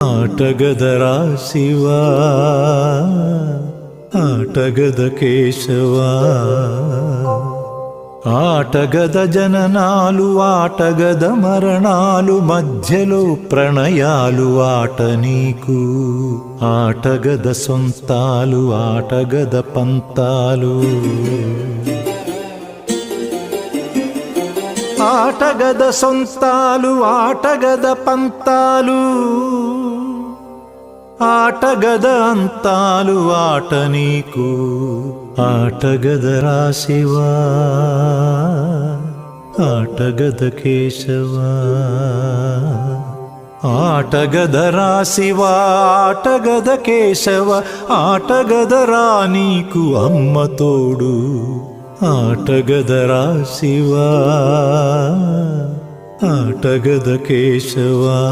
ఆటగదరా శివా, ఆటగద కేశవా. ఆటగద జననాలు, ఆటగద మరణాలు, మధ్యలో ప్రణయాలు ఆట నీకు. ఆటగద సొంతాలు, ఆటగద పంతాలు. ఆటగద సొంతాలు, ఆటగద పంతాలు, ఆటగద అంతాలు ఆట నీకు. ఆటగదరా శివా, ఆటగద కేశవా. ఆటగదరా శివా, ఆటగద కేశవ. ఆటగదరా నీకు అమ్మ తోడు. ఆటగదరా శివా, ఆటగద కేశవా.